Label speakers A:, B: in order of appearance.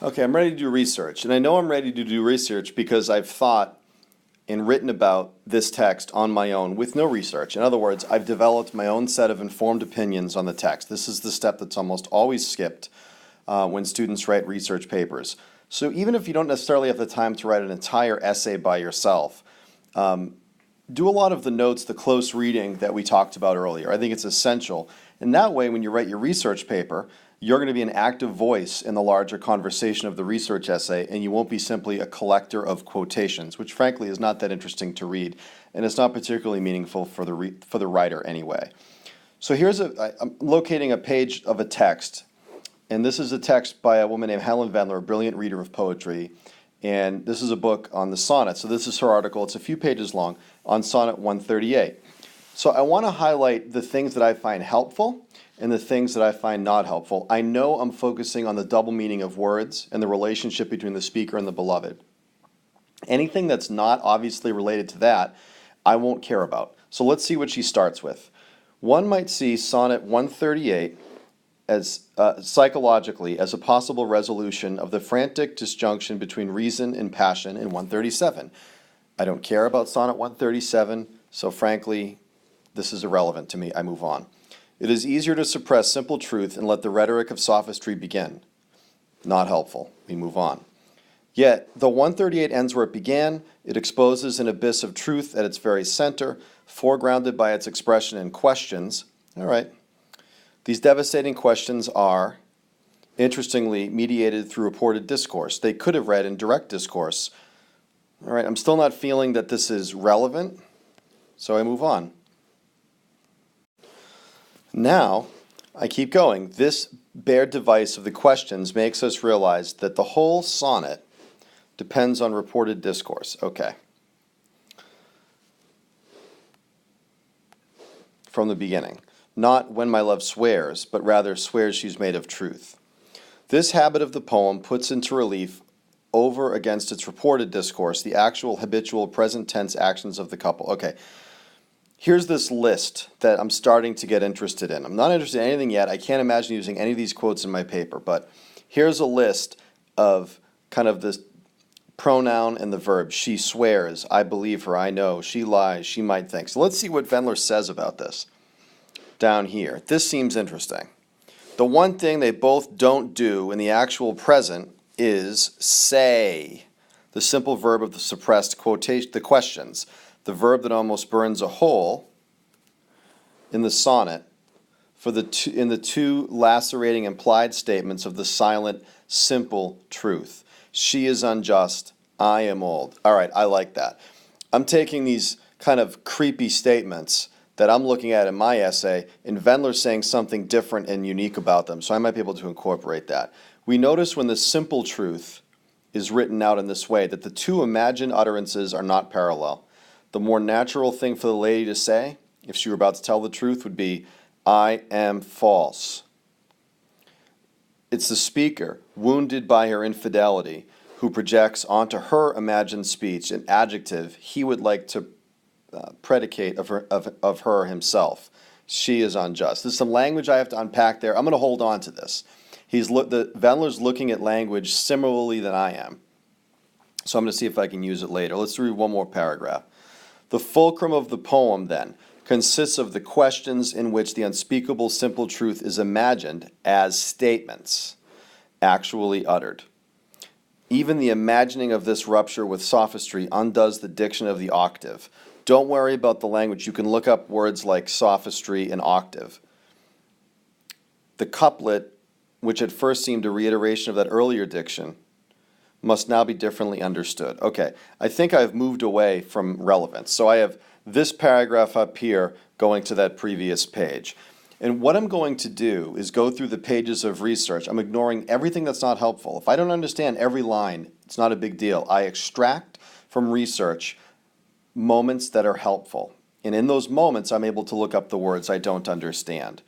A: Okay, I'm ready to do research. And I know I'm ready to do research because I've thought and written about this text on my own with no research. In other words, I've developed my own set of informed opinions on the text. This is the step that's almost always skipped when students write research papers. So even if you don't necessarily have the time to write an entire essay by yourself, do a lot of the notes, the close reading that we talked about earlier. I think it's essential. And that way, when you write your research paper, you're going to be an active voice in the larger conversation of the research essay, and you won't be simply a collector of quotations, which frankly is not that interesting to read, and it's not particularly meaningful for the writer anyway. So I'm locating a page of a text, and this is a text by a woman named Helen Vendler, a brilliant reader of poetry, and this is a book on the sonnet. So this is her article. It's a few pages long on Sonnet 138. So I want to highlight the things that I find helpful and the things that I find not helpful. I know I'm focusing on the double meaning of words and the relationship between the speaker and the beloved. Anything that's not obviously related to that, I won't care about. So let's see what she starts with. One might see Sonnet 138 as psychologically as a possible resolution of the frantic disjunction between reason and passion in 137. I don't care about Sonnet 137, so frankly, this is irrelevant to me. I move on. It is easier to suppress simple truth and let the rhetoric of sophistry begin. Not helpful. We move on. Yet, though 138 ends where it began, it exposes an abyss of truth at its very center, foregrounded by its expression in questions. All right. These devastating questions are, interestingly, mediated through reported discourse. They could have read in direct discourse. All right, I'm still not feeling that this is relevant, so I move on. Now, I keep going. This bare device of the questions makes us realize that the whole sonnet depends on reported discourse. Okay. From the beginning. Not when my love swears, but rather swears she's made of truth. This habit of the poem puts into relief, over against its reported discourse, the actual habitual present tense actions of the couple. Okay. Here's this list that I'm starting to get interested in. I'm not interested in anything yet. I can't imagine using any of these quotes in my paper, but here's a list of kind of this pronoun and the verb. She swears, I believe her, I know, she lies, she might think. So let's see what Vendler says about this down here. This seems interesting. The one thing they both don't do in the actual present is say. The simple verb of the suppressed quotation, the questions. The verb that almost burns a hole in the sonnet in the two lacerating implied statements of the silent, simple truth. She is unjust, I am old. All right, I like that. I'm taking these kind of creepy statements that I'm looking at in my essay, and Vendler's saying something different and unique about them, so I might be able to incorporate that. We notice when the simple truth is written out in this way that the two imagined utterances are not parallel. The more natural thing for the lady to say, if she were about to tell the truth, would be, I am false. It's the speaker, wounded by her infidelity, who projects onto her imagined speech an adjective he would like to predicate of her himself. She is unjust. There's some language I have to unpack there. I'm going to hold on to this. Vendler's looking at language similarly than I am. So I'm going to see if I can use it later. Let's read one more paragraph. The fulcrum of the poem, then, consists of the questions in which the unspeakable simple truth is imagined as statements, actually uttered. Even the imagining of this rupture with sophistry undoes the diction of the octave. Don't worry about the language. You can look up words like sophistry and octave. The couplet, which at first seemed a reiteration of that earlier diction, must now be differently understood. Okay, I think I've moved away from relevance. So I have this paragraph up here going to that previous page. And what I'm going to do is go through the pages of research. I'm ignoring everything that's not helpful. If I don't understand every line, it's not a big deal. I extract from research moments that are helpful. And in those moments, I'm able to look up the words I don't understand.